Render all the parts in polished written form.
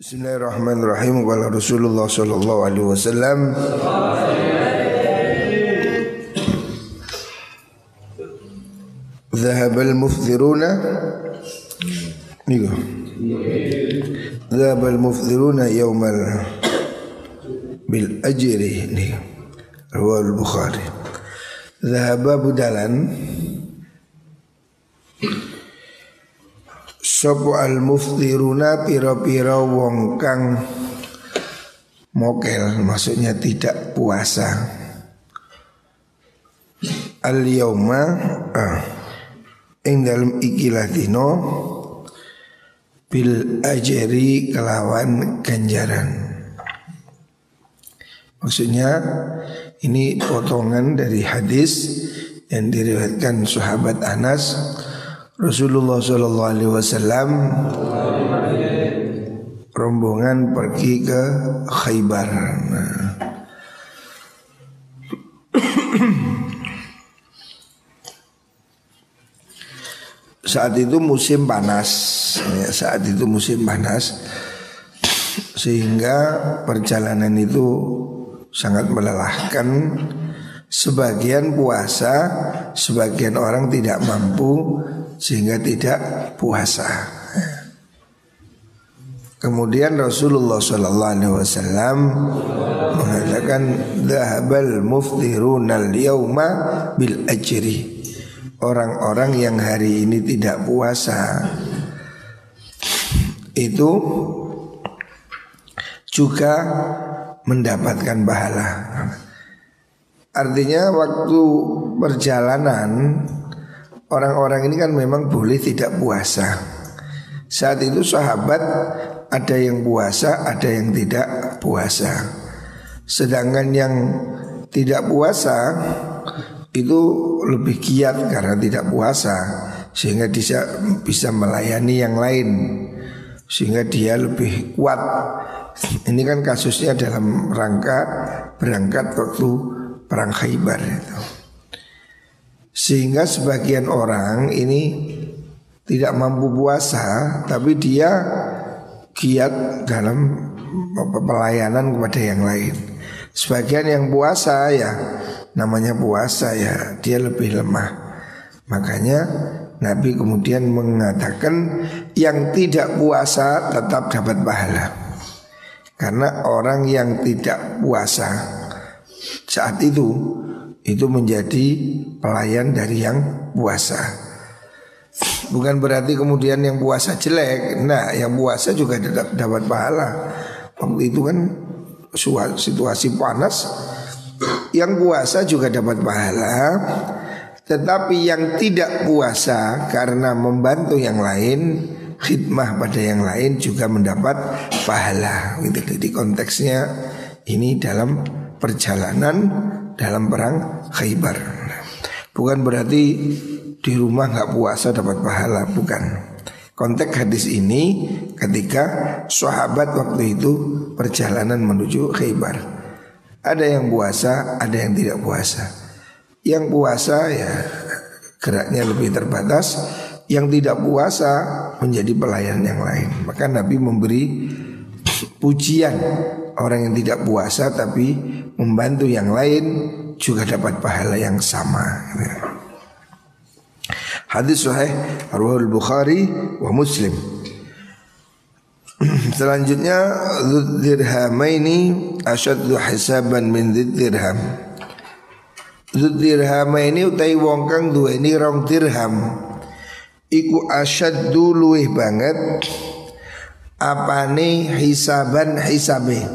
Bismillahirrahmanirrahim. Qala Rasulullah sallallahu alaihi wasallam, Dhahabal mufthiruna Dhahabal mufthiruna yawmal bil ajri Rawal Bukhari. Dhahaba budalan Sopo al-muftiruna pira-pira wong kang mokel, maksudnya tidak puasa. Al-yauma ing dalem ikilah dino bil ajri kelawan ganjaran. Maksudnya ini potongan dari hadis yang diriwayatkan sahabat Anas. Rasulullah sallallahu alaihi wasallam rombongan pergi ke Khaybar. Saat itu musim panas, sehingga perjalanan itu sangat melelahkan. Sebagian puasa, sebagian orang tidak mampu sehingga tidak puasa. Kemudian Rasulullah sallallahu alaihi wasallam mengatakan dhahabal muftiruna al-yauma bil ajri. Orang-orang yang hari ini tidak puasa itu juga mendapatkan pahala. Artinya waktu perjalanan orang-orang ini kan memang boleh tidak puasa. Saat itu sahabat ada yang puasa, ada yang tidak puasa. Sedangkan yang tidak puasa itu lebih giat karena tidak puasa, sehingga dia bisa melayani yang lain, sehingga dia lebih kuat. Ini kan kasusnya dalam rangka berangkat waktu perang Khaybar itu. Sehingga sebagian orang ini tidak mampu puasa, tapi dia giat dalam pelayanan kepada yang lain. Sebagian yang puasa ya, namanya puasa ya, dia lebih lemah. Makanya Nabi kemudian mengatakan yang tidak puasa tetap dapat pahala. Karena orang yang tidak puasa saat itu menjadi pelayan dari yang puasa. Bukan berarti kemudian yang puasa jelek. Nah, yang puasa juga tetap dapat pahala. Waktu itu kan situasi panas, yang puasa juga dapat pahala. Tetapi yang tidak puasa karena membantu yang lain, khidmah pada yang lain juga mendapat pahala. Jadi konteksnya ini dalam perjalanan dalam perang Khaybar. Bukan berarti di rumah nggak puasa dapat pahala, bukan. Konteks hadis ini ketika sahabat waktu itu perjalanan menuju Khaybar. Ada yang puasa, ada yang tidak puasa. Yang puasa ya geraknya lebih terbatas, yang tidak puasa menjadi pelayan yang lain. Maka Nabi memberi pujian orang yang tidak puasa tapi membantu yang lain juga dapat pahala yang sama. Hadis sahih Rawal Bukhari wa Muslim. Selanjutnya dzirhamaini asyaddu hisaban min dzirham. Dzirhamaini utai wong kang duweni 2 dirham iku asyaddu luwih banget apane hisaban hisabe.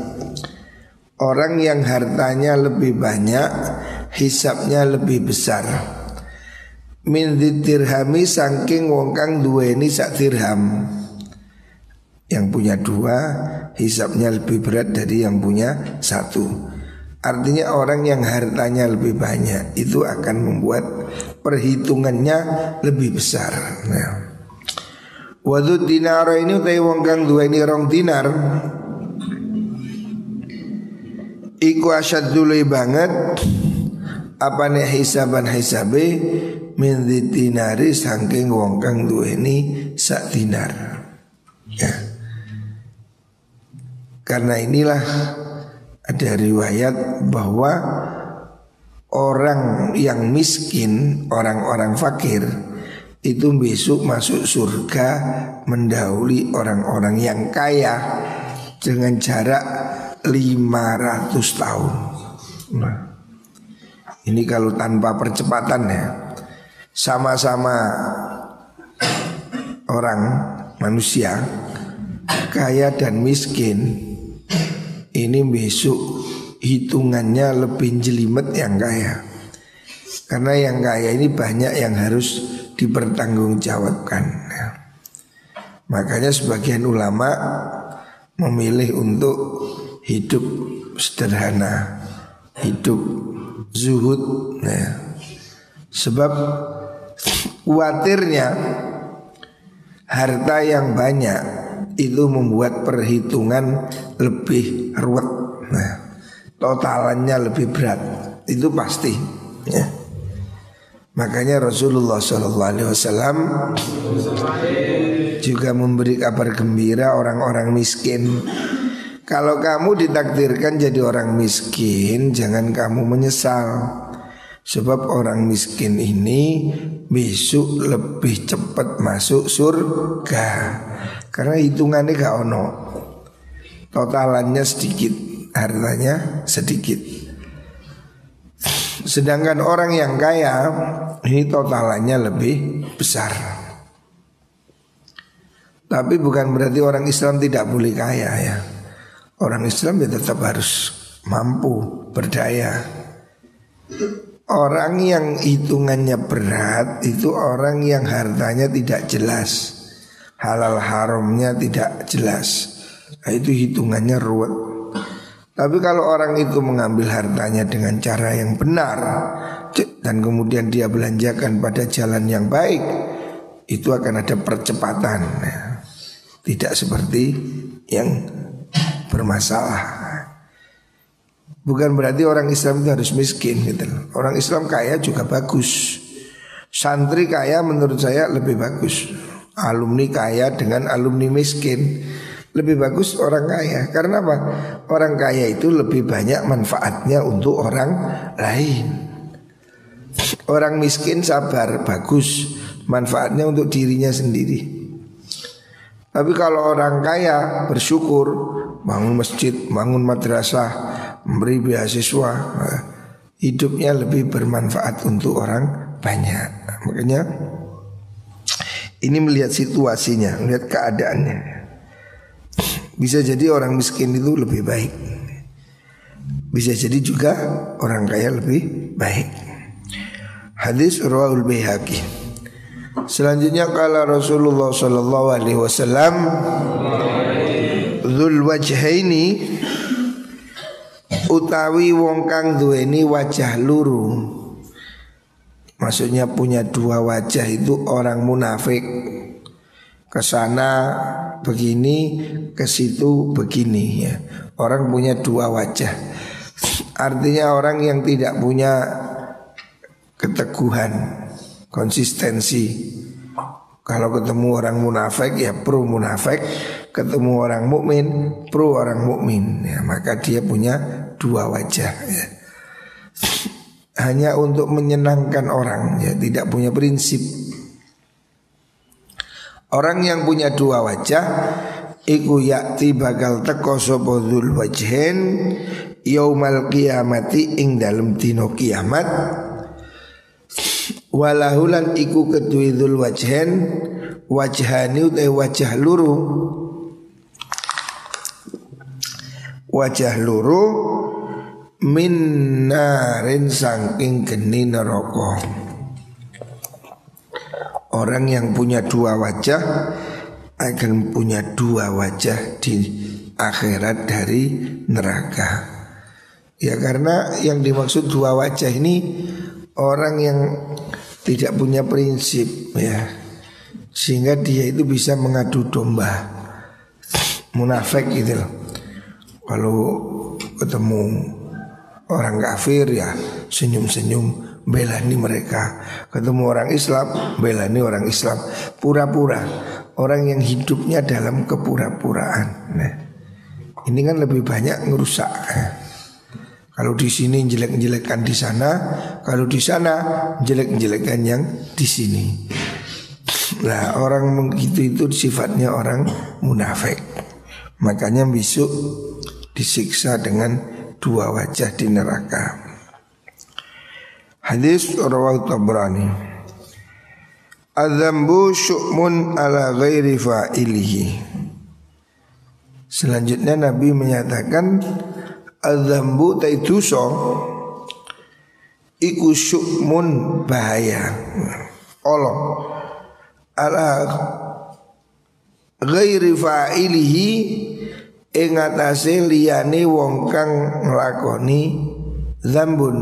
Orang yang hartanya lebih banyak, hisabnya lebih besar. Min dirhami saking wong kang duweni sak dirham. Yang punya 2 hisabnya lebih berat dari yang punya 1. Artinya orang yang hartanya lebih banyak itu akan membuat perhitungannya lebih besar. Nah, wadud dinar ini utai wong kang duweni 2 dinar iku asyaddu banget apane hisaban hisabe min dinari saking wong kang duweni sak dinar. Ya. Karena inilah ada riwayat bahwa orang yang miskin, orang-orang fakir itu besok masuk surga mendahului orang-orang yang kaya dengan jarak 500 tahun. Nah, ini kalau tanpa percepatan ya, sama-sama orang manusia kaya dan miskin, ini besok hitungannya lebih jelimet yang kaya. Karena yang kaya ini banyak yang harus dipertanggungjawabkan. Makanya sebagian ulama memilih untuk hidup sederhana, hidup zuhud. Sebab khawatirnya harta yang banyak itu membuat perhitungan lebih ruwet. Totalannya lebih berat, itu pasti ya. Makanya Rasulullah SAW juga memberi kabar gembira orang-orang miskin. Kalau kamu ditakdirkan jadi orang miskin, jangan kamu menyesal. Sebab orang miskin ini besok lebih cepat masuk surga. Karena hitungannya gak ono, totalannya sedikit, hartanya sedikit. Sedangkan orang yang kaya ini totalannya lebih besar. Tapi bukan berarti orang Islam tidak boleh kaya ya. Orang Islam ya tetap harus mampu, berdaya. Orang yang hitungannya berat itu orang yang hartanya tidak jelas, halal haramnya tidak jelas. Nah, itu hitungannya ruwet. Tapi kalau orang itu mengambil hartanya dengan cara yang benar dan kemudian dia belanjakan pada jalan yang baik, itu akan ada percepatan. Tidak seperti yang bermasalah. Bukan berarti orang Islam itu harus miskin gitu. Orang Islam kaya juga bagus. Santri kaya menurut saya lebih bagus. Alumni kaya dengan alumni miskin lebih bagus orang kaya. Karena apa? Orang kaya itu lebih banyak manfaatnya untuk orang lain. Orang miskin sabar, bagus, manfaatnya untuk dirinya sendiri. Tapi kalau orang kaya bersyukur, bangun masjid, bangun madrasah, memberi beasiswa, hidupnya lebih bermanfaat untuk orang banyak. Makanya ini melihat situasinya, melihat keadaannya. Bisa jadi orang miskin itu lebih baik, bisa jadi juga orang kaya lebih baik. Hadis Rawahul Baihaqi. Selanjutnya kala Rasulullah sallallahu alaihi wasallam, dzul wajhaini, utawi wong kang duweni wajah luru. Maksudnya punya dua wajah itu orang munafik. Kesana begini, ke situ begini ya. Orang punya dua wajah. Artinya orang yang tidak punya keteguhan, konsistensi. Kalau ketemu orang munafik ya pro munafik, ketemu orang mukmin pro orang mukmin ya, maka dia punya dua wajah ya. Hanya untuk menyenangkan orang ya, tidak punya prinsip. Orang yang punya dua wajah iku yakti bakal teko sapa dzul wajhain yaumal qiyamati ing dalem dina kiamat. Walahulan iku kedue dzul wajhain wajhani utai wajah luru. Wajah luru min narin saking geni neraka. Orang yang punya dua wajah akan punya dua wajah di akhirat dari neraka. Ya karena yang dimaksud dua wajah ini orang yang tidak punya prinsip ya, sehingga dia itu bisa mengadu domba. Munafik gitu loh. Kalau ketemu orang kafir ya senyum-senyum belani mereka. Ketemu orang Islam belani orang Islam. Pura-pura. Orang yang hidupnya dalam kepura-puraan. Nah, Ini kan lebih banyak ngerusak. Kalau di sini jelek-jelekan di sana, kalau di sana jelek-jelekan yang di sini. Nah, orang begitu itu sifatnya orang munafik. Makanya besok disiksa dengan dua wajah di neraka. Hadis rawahu Tabrani. Adzambu syu'mun ala ghairi fa'ilihi. Selanjutnya Nabi menyatakan adzambu taiduso iku syu'mun bahaya. Allah ala ghairi fa'ilihi ing atase liyane wong kang nglakoni dzambun.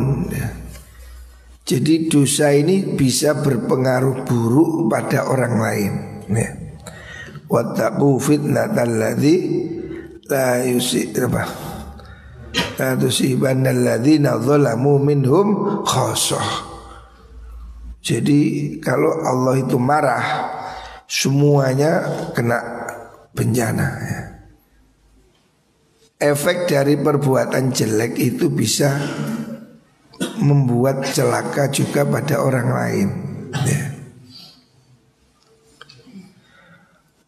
Jadi dosa ini bisa berpengaruh buruk pada orang lain. Wattaqu fitnatal ladzi la yusibah la tusibanna alladzina zalamu minhum khassah. Jadi kalau Allah itu marah, semuanya kena bencana ya. Efek dari perbuatan jelek itu bisa membuat celaka juga pada orang lain ya.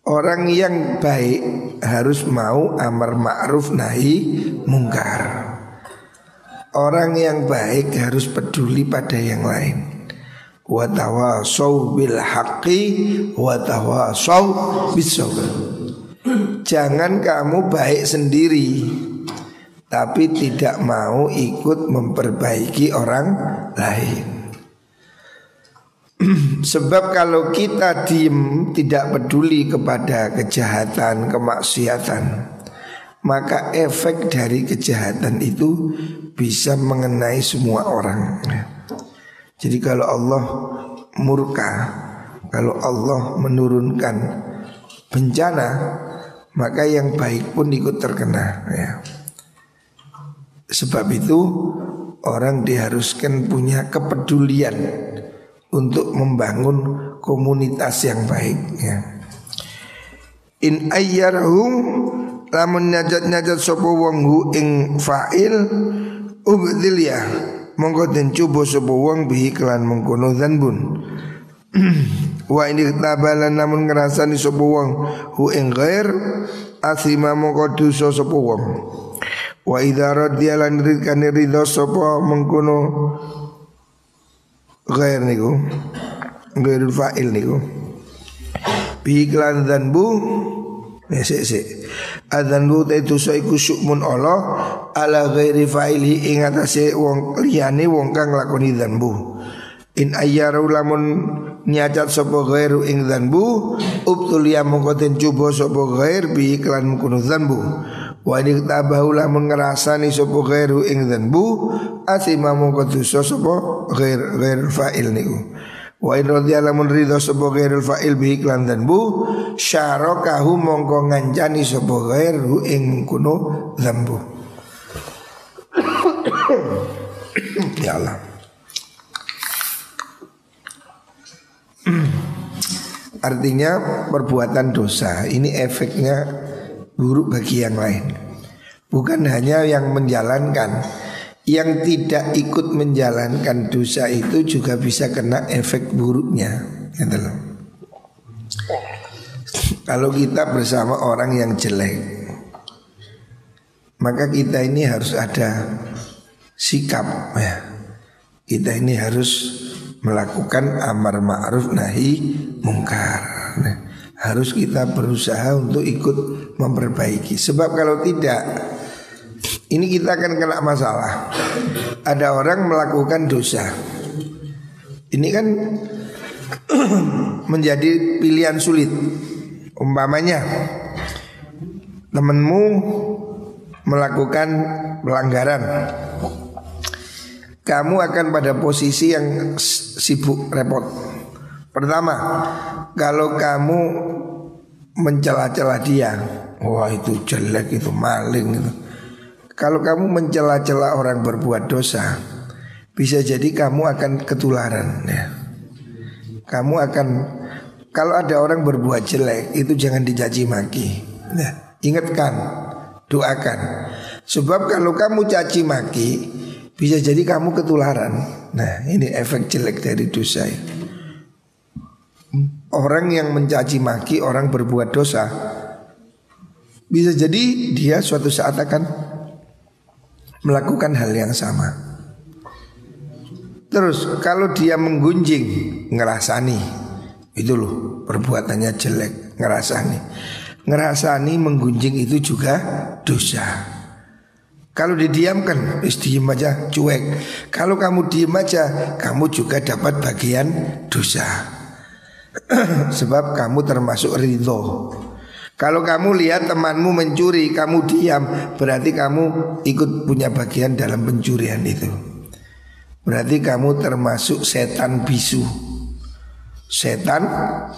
Orang yang baik harus mau amar ma'ruf nahi mungkar. Orang yang baik harus peduli pada yang lain. Wa tawasau bil haqqi wa tawasau bis sabr. Jangan kamu baik sendiri tapi tidak mau ikut memperbaiki orang lain. Sebab kalau kita diem tidak peduli kepada kejahatan, kemaksiatan, maka efek dari kejahatan itu bisa mengenai semua orang. Jadi kalau Allah murka, kalau Allah menurunkan bencana, maka yang baik pun ikut terkena ya. Sebab itu orang diharuskan punya kepedulian untuk membangun komunitas yang baik ya. In ayyarhum lamun nyajat-nyajat sapa wong hu ing fa'il ubdil ya monggo den coba sapa wong bihi kelan mengkono dzanbun. Wa ini tabalan namun ngrasani sapa wong hu ing ghair asima monggo dosa sapa wong. Wa idza radiyalan ridkan ridho sapa mengkono ghair niku ghairul fa'il niku bi iklan dzanbu sik adzanbu itu saiku syukmun Allah ala ghairi fa'ili ing atase wong liyane wong kang nglakoni dzanbu. In ayyaru lamun nyacat sapa ghairu ing dzanbu ubtul ya mongko den coba sapa ghair bi iklan kuno dzanbu. Wa in tabahu lamun ngrasani sapa ghairu ing dzanbu asima mongko dosa sapa ghair fa'il niku. Wa in radhiya lamun ridha sapa ghairul fa'il bi iklan dzanbu syarakahu mongko ngancani sapa ghairu ing kuno dzanbu. Ya Allah. Artinya perbuatan dosa ini efeknya buruk bagi yang lain. Bukan hanya yang menjalankan, yang tidak ikut menjalankan dosa itu juga bisa kena efek buruknya gitu loh. Kalau kita bersama orang yang jelek, maka kita ini harus ada sikap ya. Kita ini harus melakukan amar ma'ruf nahi mungkar. Nah, harus kita berusaha untuk ikut memperbaiki. Sebab kalau tidak, ini kita akan kena masalah. Ada orang melakukan dosa. Ini kan menjadi pilihan sulit. Umpamanya temanmu melakukan pelanggaran, kamu akan pada posisi yang sibuk repot. Pertama, kalau kamu mencela-cela dia, wah itu jelek, itu maling itu. Kalau kamu mencela-cela orang berbuat dosa, bisa jadi kamu akan ketularan ya. Kamu akan, kalau ada orang berbuat jelek itu jangan dicaci maki ya. Ingatkan, doakan. Sebab kalau kamu caci maki bisa jadi kamu ketularan. Nah, ini efek jelek dari dosa. Orang yang mencaci maki orang berbuat dosa, bisa jadi dia suatu saat akan melakukan hal yang sama. Terus kalau dia menggunjing, ngerasani, itu loh perbuatannya jelek, ngerasani menggunjing itu juga dosa. Kalau didiamkan, diem aja, cuek. Kalau kamu diem aja, kamu juga dapat bagian dosa. Sebab kamu termasuk ridho. Kalau kamu lihat temanmu mencuri, kamu diam, berarti kamu ikut punya bagian dalam pencurian itu. Berarti kamu termasuk setan bisu. Setan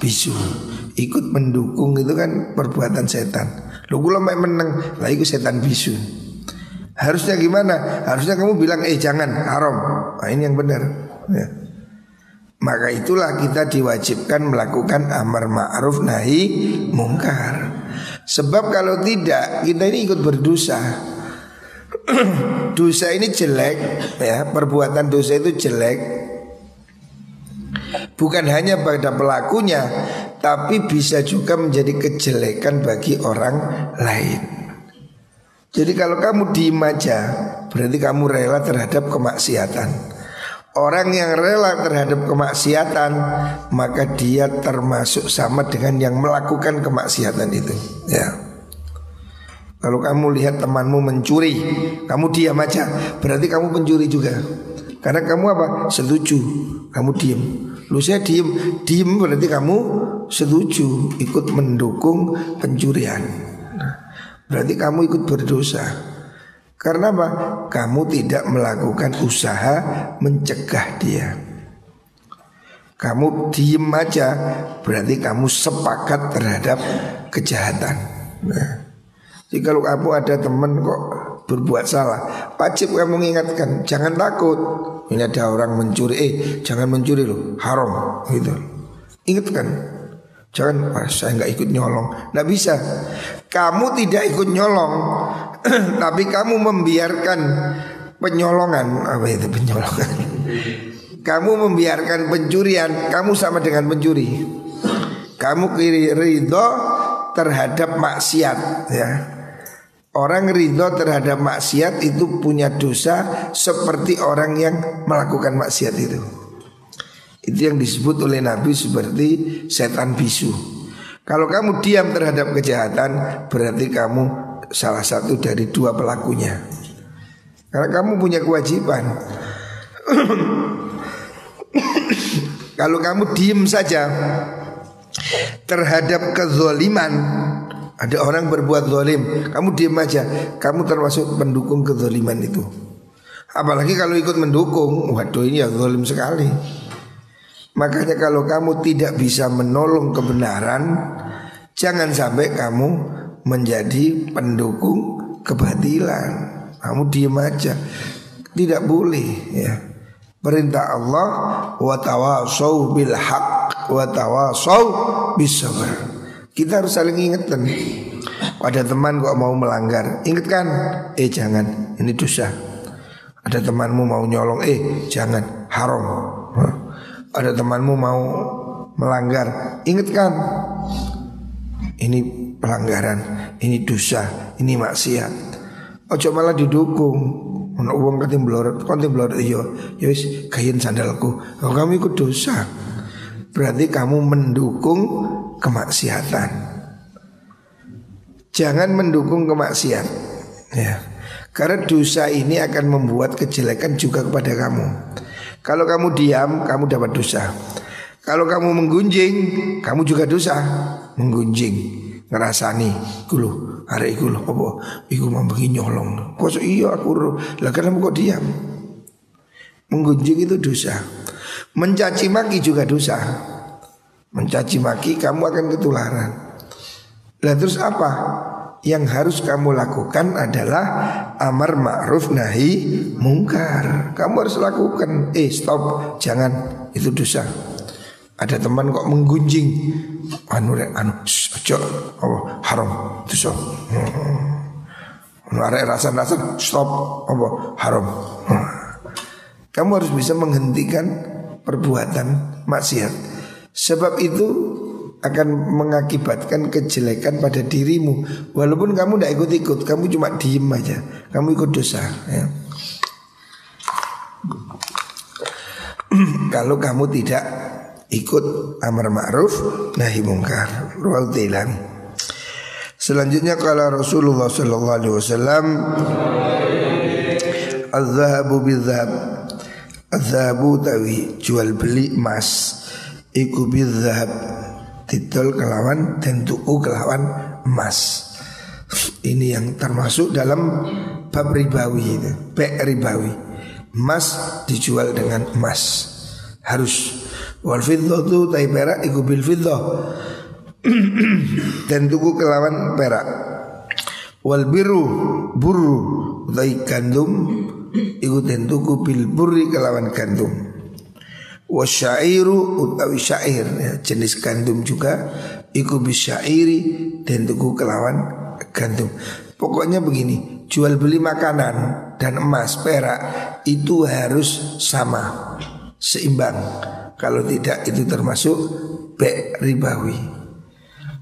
bisu, ikut mendukung itu kan perbuatan setan. Lu kula mek meneng, lah iku setan bisu. Harusnya gimana? Harusnya kamu bilang jangan, haram. Nah, ini yang benar ya. Maka itulah kita diwajibkan melakukan amar ma'ruf nahi mungkar. Sebab kalau tidak kita ini ikut berdosa. Dosa ini jelek ya, perbuatan dosa itu jelek. Bukan hanya pada pelakunya, tapi bisa juga menjadi kejelekan bagi orang lain. Jadi kalau kamu diem aja, berarti kamu rela terhadap kemaksiatan. Orang yang rela terhadap kemaksiatan, maka dia termasuk sama dengan yang melakukan kemaksiatan itu ya. Kalau kamu lihat temanmu mencuri, kamu diam aja, berarti kamu pencuri juga. Karena kamu apa? Setuju, kamu diem. Lu saya diem berarti kamu setuju, ikut mendukung pencurian. Berarti kamu ikut berdosa. Karena apa? Kamu tidak melakukan usaha mencegah dia. Kamu diem aja, berarti kamu sepakat terhadap kejahatan. Nah, jadi kalau kamu ada teman kok berbuat salah, wajib kamu mengingatkan, jangan takut. Ini ada orang mencuri, jangan mencuri loh, haram gitu. Ingatkan. Jangan, saya nggak ikut nyolong. Nggak bisa. Kamu tidak ikut nyolong, tapi kamu membiarkan penyolongan. Apa itu penyolongan? Kamu membiarkan pencurian, kamu sama dengan pencuri. Kamu ridho terhadap maksiat ya. Orang ridho terhadap maksiat itu punya dosa seperti orang yang melakukan maksiat itu. Itu yang disebut oleh Nabi seperti setan bisu. Kalau kamu diam terhadap kejahatan, berarti kamu salah satu dari dua pelakunya. Karena kamu punya kewajiban. Kalau kamu diem saja terhadap kezoliman, ada orang berbuat zolim, kamu diem aja, kamu termasuk pendukung kezoliman itu. Apalagi kalau ikut mendukung, waduh ini ya zolim sekali. Makanya kalau kamu tidak bisa menolong kebenaran, jangan sampai kamu menjadi pendukung kebatilan. Kamu diem aja, tidak boleh ya. Perintah Allah, wa tawasau bil haq wa tawasau bis sabr. Kita harus saling ingatkan. Ada teman kok mau melanggar, ingatkan, jangan, ini dosa. Ada temanmu mau nyolong, jangan, haram. Ada temanmu mau melanggar, ingatkan, ini pelanggaran, ini dosa, ini maksiat. Ojo malah didukung. Ono wong kate blorot, konte blorot ya wis gayen sandalku. Oh, kamu ikut dosa. Berarti kamu mendukung kemaksiatan. Jangan mendukung kemaksiat ya. Karena dosa ini akan membuat kejelekan juga kepada kamu. Kalau kamu diam, kamu dapat dosa. Kalau kamu menggunjing, kamu juga dosa. Menggunjing, ngerasani, gulu, arek iku lho apa? Iku mau begini nyolong. Kok iya aku lah kamu kok diam? Menggunjing itu dosa. Mencaci maki juga dosa. Mencaci maki kamu akan ketularan. Lah terus apa? Yang harus kamu lakukan adalah amar ma'ruf nahi mungkar. Kamu harus lakukan. Stop, jangan, itu dosa. Ada teman kok menggunjing, ojo, haram, dosa. Arek rasa-rasa stop apa haram. Kamu harus bisa menghentikan perbuatan maksiat. Sebab itu akan mengakibatkan kejelekan pada dirimu. Walaupun kamu tidak ikut-ikut, kamu cuma diem aja, kamu ikut dosa ya. Kalau kamu tidak ikut amar ma'ruf nahi mungkar. Ruwal Tailani. Selanjutnya kala Rasulullah sallallahu alaihi wasallam, az-zahabu bil-zahab. Az-zahabu tawi jual beli emas, iku bil-zahab didol kelawan dan tuku kelawan emas. Ini yang termasuk dalam bab ribawi itu, be' ribawi. Emas dijual dengan emas. Harus. Wal fiddatu tawi perak iku bil fiddah. Dan tuku kelawan perak. Wal biru burru utai gandum iku den tuku bil burri kelawan gandum. Wasyairu utawi syair ya, jenis gandum juga iku bisyairi dan tuku kelawan gandum. Pokoknya begini, jual beli makanan dan emas perak itu harus sama, seimbang. Kalau tidak itu termasuk be' ribawi.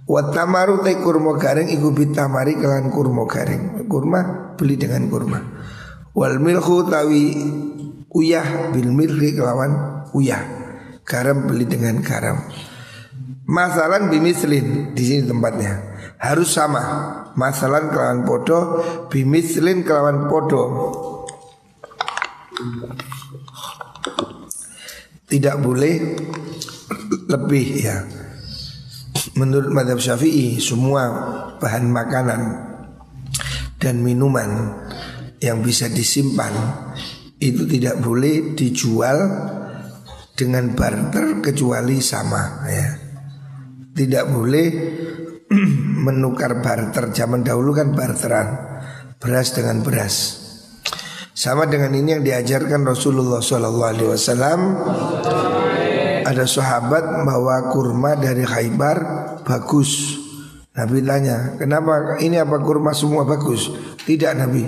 Watamaru te kurma garing iku bitamari kelawan kurma garing. Kurma beli dengan kurma. Wal milhu tawi uyah bil milhi kelawan uyah. Garam beli dengan garam. Masalan bimislin, di sini tempatnya harus sama. Masalan kelawan podo, bimislin kelawan podo. Tidak boleh lebih ya. Menurut mazhab Syafi'i, semua bahan makanan dan minuman yang bisa disimpan itu tidak boleh dijual dengan barter kecuali sama ya. Tidak boleh menukar barter. Zaman dahulu kan barteran, beras dengan beras. Sama dengan ini yang diajarkan Rasulullah SAW. Ada sahabat bawa kurma dari Khaybar bagus. Nabi tanya, kenapa ini apa kurma semua bagus? Tidak Nabi,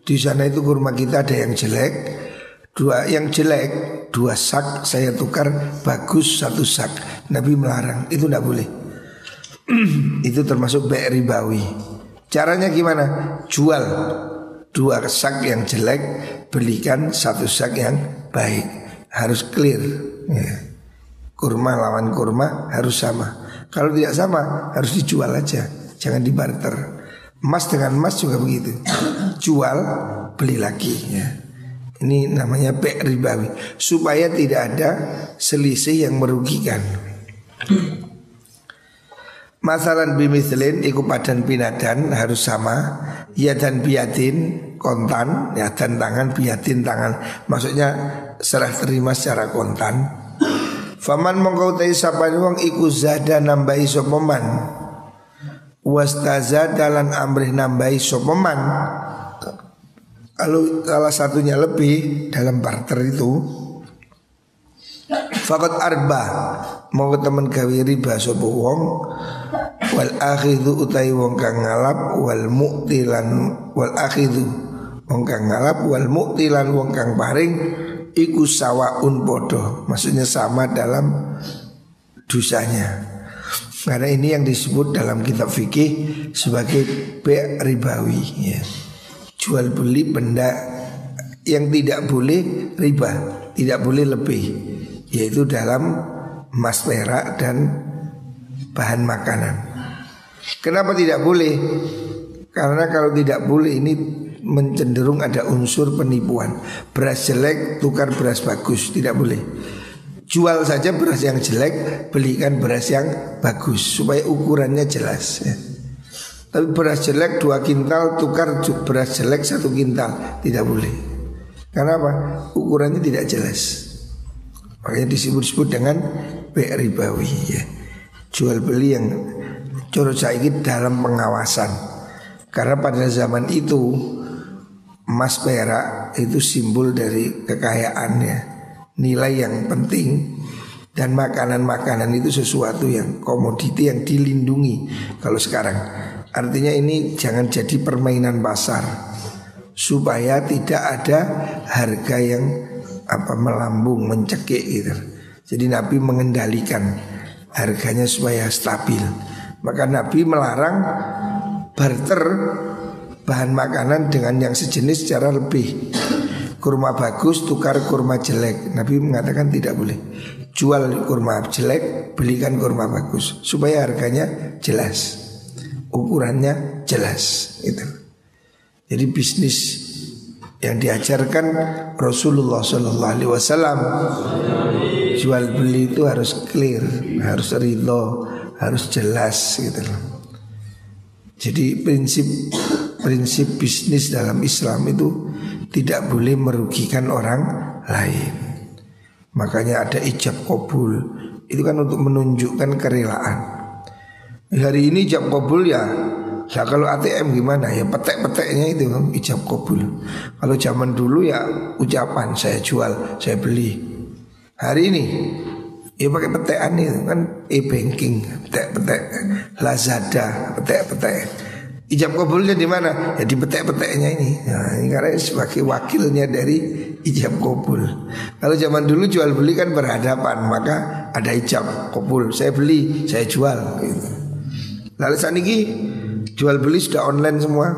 di sana itu kurma kita ada yang jelek. Yang jelek 2 sak saya tukar bagus 1 sak. Nabi melarang, itu tidak boleh. Itu termasuk be' ribawi. Caranya gimana? Jual 2 sak yang jelek, belikan 1 sak yang baik. Harus clear ya. Kurma lawan kurma harus sama. Kalau tidak sama harus dijual aja, jangan dibarter. Emas dengan emas juga begitu. Jual beli lagi ya. Ini namanya be' ribawi, supaya tidak ada selisih yang merugikan. Masalan bimithlin iku padan pinadan harus sama. Ya dan biadin kontan, ya dan tangan biadin tangan. Maksudnya serah terima secara kontan. Faman mongkau tai sapane wong iku zada nambahi sapa man. Wastazada lan amrih nambahi sapa man. Kalau salah satunya lebih dalam barter itu, faqad arba mau temen gawe riba sapa wong. Wal akhidhu utai wong kang ngalap wal mu'tilan wal akhidhu wong kang ngalap wal mu'tilan wong kang paring iku sawaun podo. Maksudnya sama dalam dosanya. Karena ini yang disebut dalam kitab fikih sebagai be' ribawi ya. Jual beli benda yang tidak boleh riba, tidak boleh lebih, yaitu dalam emas perak dan bahan makanan. Kenapa tidak boleh? Karena kalau tidak boleh ini mencenderung ada unsur penipuan. Beras jelek tukar beras bagus, tidak boleh. Jual saja beras yang jelek, belikan beras yang bagus supaya ukurannya jelas ya. Tapi beras jelek 2 kintal tukar beras jelek 1 kintal, tidak boleh. Karena apa? Ukurannya tidak jelas. Makanya disebut-sebut dengan be' ribawi ya. Jual beli yang coro saiki dalam pengawasan. Karena pada zaman itu emas perak itu simbol dari kekayaannya, nilai yang penting. Dan makanan-makanan itu sesuatu yang komoditi yang dilindungi. Kalau sekarang Artinya ini jangan jadi permainan pasar, supaya tidak ada harga yang melambung, mencekik gitu. Jadi Nabi mengendalikan harganya supaya stabil. Maka Nabi melarang barter bahan makanan dengan yang sejenis secara lebih. Kurma bagus tukar kurma jelek, Nabi mengatakan tidak boleh. Jual kurma jelek, belikan kurma bagus, supaya harganya jelas, ukurannya jelas itu. Jadi bisnis yang diajarkan Rasulullah SAW, jual beli itu harus clear, harus ridho, harus jelas gitu. Jadi prinsip bisnis dalam Islam itu tidak boleh merugikan orang lain. Makanya ada ijab kabul, itu kan untuk menunjukkan kerelaan. Hari ini ijab kabul ya kalau ATM gimana ya, petek-peteknya itu ijab kabul. Kalau zaman dulu ya ucapan, saya jual, saya beli. Hari ini ya pakai petekan itu kan, e-banking, petek-petek, Lazada, petek-petek. Ijab kabulnya di mana? Ya di petek-peteknya ini. Nah, ini karena sebagai wakilnya dari ijab kabul. Kalau zaman dulu jual beli kan berhadapan, maka ada ijab kabul. Saya beli, saya jual gitu. Lalu saat ini jual beli sudah online semua.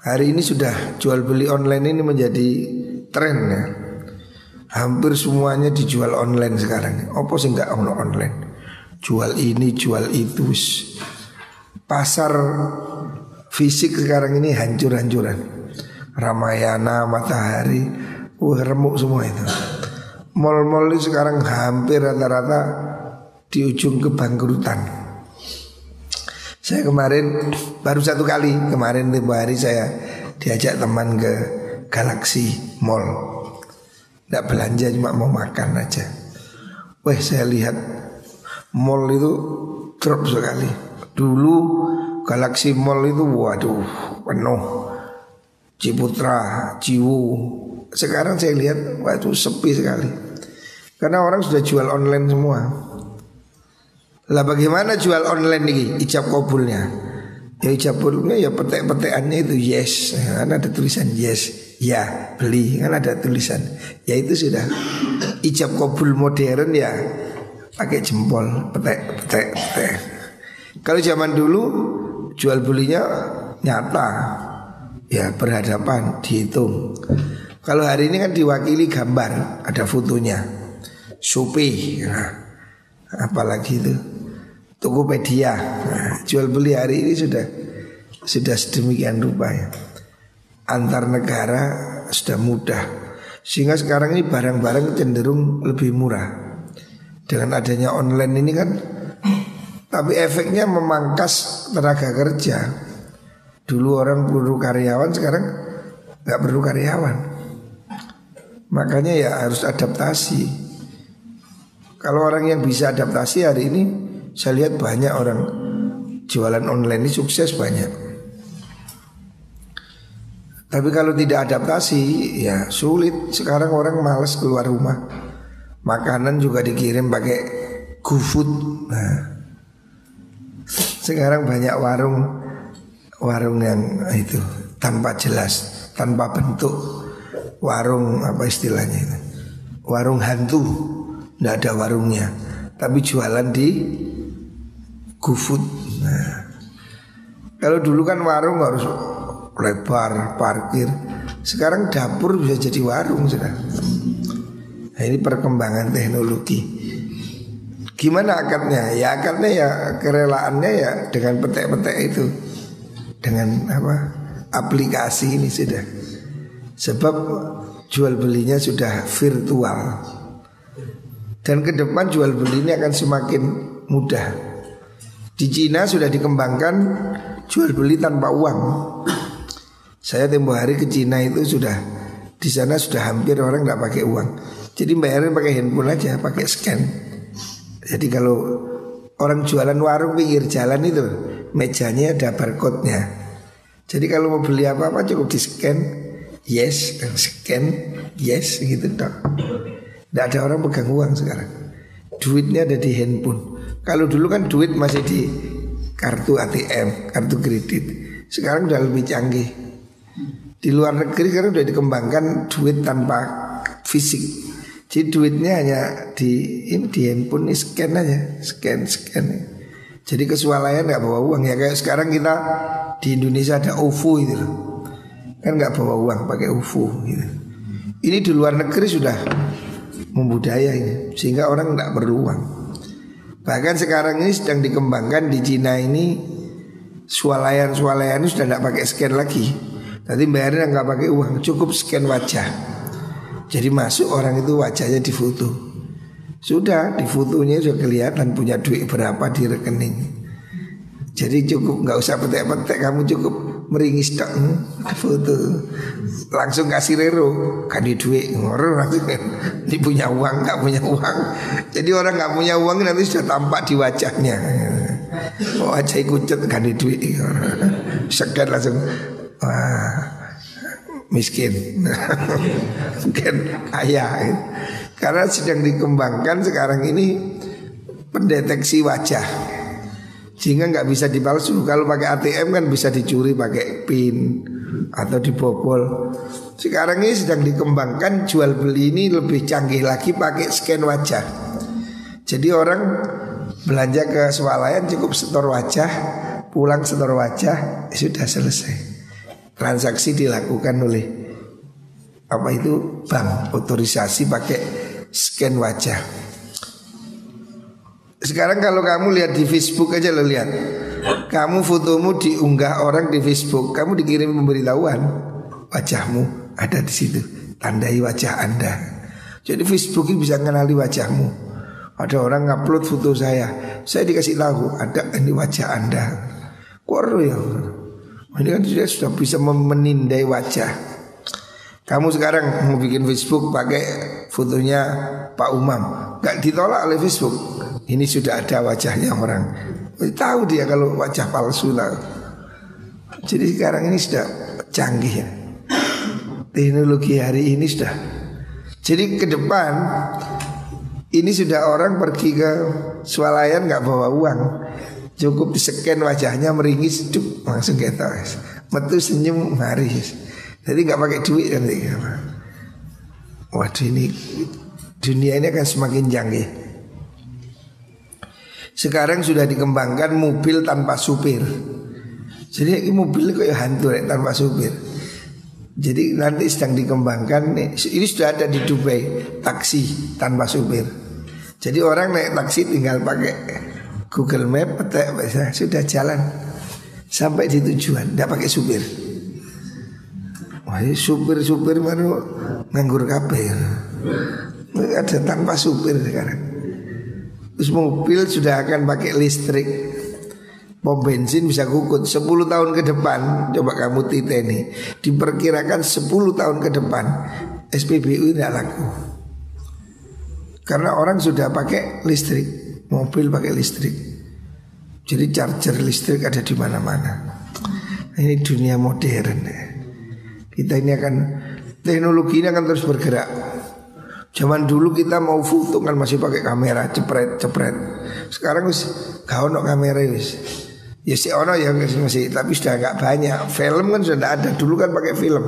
Hari ini sudah jual beli online ini menjadi tren ya. Hampir semuanya dijual online sekarang. Apa sih enggak online? Jual ini, jual itu. Pasar fisik sekarang ini hancur-hancuran. Ramayana, Matahari, remuk semua itu. Mall-mall ini sekarang hampir rata-rata di ujung kebangkrutan. Saya kemarin baru satu kali, kemarin tempo hari saya diajak teman ke Galaxy Mall. Nggak belanja, cuma mau makan aja. Wah, saya lihat mall itu drop sekali. Dulu Galaxy Mall itu waduh penuh, Ciputra, Ciwu. Sekarang saya lihat waduh sepi sekali, karena orang sudah jual online semua. Lah bagaimana jual online ini ijab kabulnya? Ya ijab kabulnya ya petek-petekannya itu yes, kan ada tulisan yes, ya beli, kan ada tulisan. Ya itu sudah ijab kabul modern ya, pakai jempol, petek. Kalau zaman dulu jual belinya nyata, ya berhadapan, dihitung. Kalau hari ini kan diwakili gambar, ada fotonya, Shopee, nah, apalagi itu Tokopedia. Nah, jual beli hari ini sudah sedemikian rupa ya. Antar negara sudah mudah, sehingga sekarang ini barang-barang cenderung lebih murah dengan adanya online ini kan. Tapi efeknya memangkas tenaga kerja. Dulu orang perlu karyawan, sekarang nggak perlu karyawan. Makanya ya harus adaptasi. Kalau orang yang bisa adaptasi hari ini, saya lihat banyak orang jualan online ini sukses banyak. Tapi kalau tidak adaptasi ya sulit. Sekarang orang malas keluar rumah. Makanan juga dikirim pakai GoFood. Nah, sekarang banyak warung yang itu tanpa jelas, tanpa bentuk. Warung apa istilahnya itu? Warung hantu. Tidak ada warungnya, tapi jualan di GoFood. Nah, kalau dulu kan warung harus lebar, parkir. Sekarang dapur bisa jadi warung sudah. Nah, ini perkembangan teknologi. Gimana akadnya? Ya akadnya ya kerelaannya ya dengan petek-petek itu, dengan aplikasi ini sudah. Sebab jual belinya sudah virtual. Dan ke depan jual beli ini akan semakin mudah. Di Cina sudah dikembangkan jual beli tanpa uang. Saya tempo hari ke Cina itu sudah, di sana sudah hampir orang nggak pakai uang. Jadi bayarin pakai handphone aja, pakai scan. Jadi kalau orang jualan warung pinggir jalan itu mejanya ada barcode-nya. Jadi kalau mau beli apa-apa cukup di scan, yes, dan scan, yes gitu dong. Tidak ada orang pegang uang sekarang. Duitnya ada di handphone. Kalau dulu kan duit masih di kartu ATM, kartu kredit. Sekarang udah lebih canggih. Di luar negeri sekarang udah dikembangkan duit tanpa fisik. Jadi duitnya hanya di handphone ini scan aja, scan. Jadi kesualayan nggak bawa uang ya, kayak sekarang kita di Indonesia ada OVO itu loh. Kan nggak bawa uang, pakai OVO gitu. Ini di luar negeri sudah membudaya ini, sehingga orang nggak perlu uang. Bahkan sekarang ini sedang dikembangkan di Cina ini, swalayan ini sudah tidak pakai scan lagi. Tadi bayarnya nggak pakai uang, cukup scan wajah. Jadi masuk orang itu wajahnya difoto. Sudah di fotonya sudah kelihatan punya duit berapa di rekening. Jadi cukup nggak usah petek-petek, kamu cukup meringis tok foto. Langsung kasih rero, kan di duit ngoro nanti ini punya uang nggak punya uang. Jadi orang nggak punya uang nanti sudah tampak di wajahnya. Wajah kucet kan di duit. Segan langsung wah miskin, mungkin kaya. Karena sedang dikembangkan sekarang ini pendeteksi wajah, sehingga nggak bisa dipalsu. Kalau pakai ATM kan bisa dicuri pakai PIN atau dibobol. Sekarang ini sedang dikembangkan jual beli ini lebih canggih lagi pakai scan wajah. Jadi orang belanja ke swalayan cukup setor wajah, pulang setor wajah, sudah selesai. Transaksi dilakukan oleh apa itu bank, otorisasi pakai scan wajah. Sekarang kalau kamu lihat di Facebook aja lo lihat, kamu fotomu diunggah orang di Facebook, kamu dikirim pemberitahuan wajahmu ada di situ, tandai wajah Anda. Jadi Facebook ini bisa mengenali wajahmu. Ada orang ngupload foto saya dikasih tahu ada ini wajah Anda. Kok ya? Ini kan sudah bisa menindai wajah. Kamu sekarang mau bikin Facebook pakai fotonya Pak Umam, gak ditolak oleh Facebook. Ini sudah ada wajahnya orang. Tahu dia kalau wajah palsu lah. Jadi sekarang ini sudah canggih ya. Teknologi hari ini sudah. Jadi ke depan ini sudah orang pergi ke swalayan gak bawa uang, cukup di-scan wajahnya meringis, cuk, langsung kita metu senyum mari. Jadi nggak pakai duit nanti. Waduh, ini dunia ini akan semakin canggih. Sekarang sudah dikembangkan mobil tanpa supir. Jadi mobil kayak hantu tanpa supir. Jadi nanti sedang dikembangkan, ini sudah ada di Dubai, taksi tanpa supir. Jadi orang naik taksi tinggal pakai Google Map, petek, sudah jalan sampai di tujuan, tidak pakai supir. Wah, supir baru nganggur kabeh. Ada tanpa supir sekarang. Terus mobil sudah akan pakai listrik. Pom bensin bisa kukut 10 tahun ke depan. Coba kamu titeni, diperkirakan 10 tahun ke depan SPBU tidak laku. Karena orang sudah pakai listrik, mobil pakai listrik. Jadi charger listrik ada di mana-mana. Ini dunia modern. Kita ini akan, teknologi ini akan terus bergerak. Zaman dulu kita mau foto kan masih pakai kamera cepret. Sekarang wis gak ono kamera wis. Ya si ono ya masih, tapi sudah gak banyak. Film kan sudah ada, dulu kan pakai film.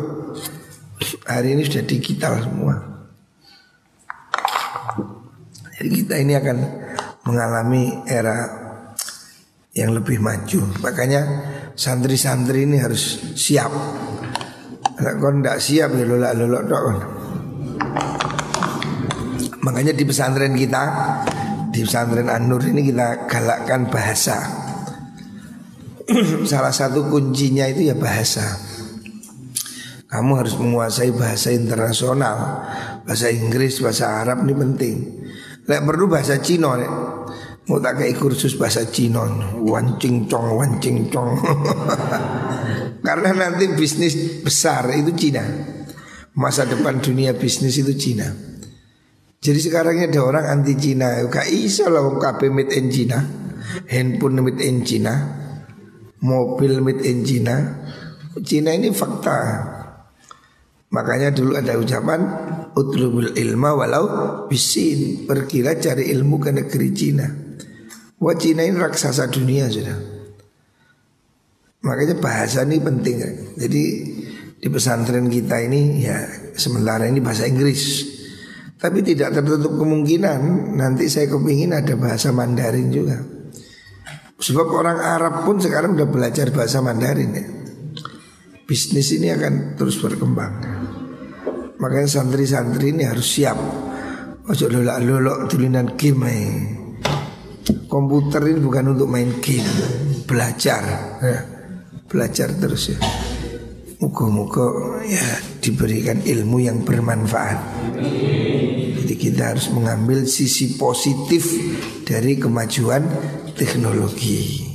Hari ini sudah digital semua. Jadi kita ini akan mengalami era yang lebih maju. Makanya santri-santri ini harus siap. Kalau tidak siap ya lolak-lolok dok. Makanya di pesantren kita, di pesantren An-Nur ini kita galakkan bahasa. Salah satu kuncinya itu ya bahasa. Kamu harus menguasai bahasa internasional, bahasa Inggris, bahasa Arab ini penting. Lek perlu bahasa Cina nek. Mau tak kayak kursus bahasa Cina, wancing cong. Karena nanti bisnis besar itu Cina. Masa depan dunia bisnis itu Cina. Jadi sekarang ada orang anti Cina. Gak iso lah kabeh made in Cina. Handphone made in Cina, mobil made in Cina. Cina ini fakta. Makanya dulu ada ucapan utlubul ilma walau bisin, pergilah cari ilmu ke negeri Cina. Wah, Cina ini raksasa dunia sudah. Makanya bahasa ini penting. Jadi di pesantren kita ini ya sementara ini bahasa Inggris, tapi tidak tertutup kemungkinan nanti saya kepingin ada bahasa Mandarin juga. Sebab orang Arab pun sekarang udah belajar bahasa Mandarin ya. Bisnis ini akan terus berkembang. Makanya santri-santri ini harus siap. Ojo lolak-lolok tulinan game. Komputer ini bukan untuk main game, belajar ya. Belajar terus ya. Moga-moga ya diberikan ilmu yang bermanfaat. Jadi kita harus mengambil sisi positif dari kemajuan teknologi.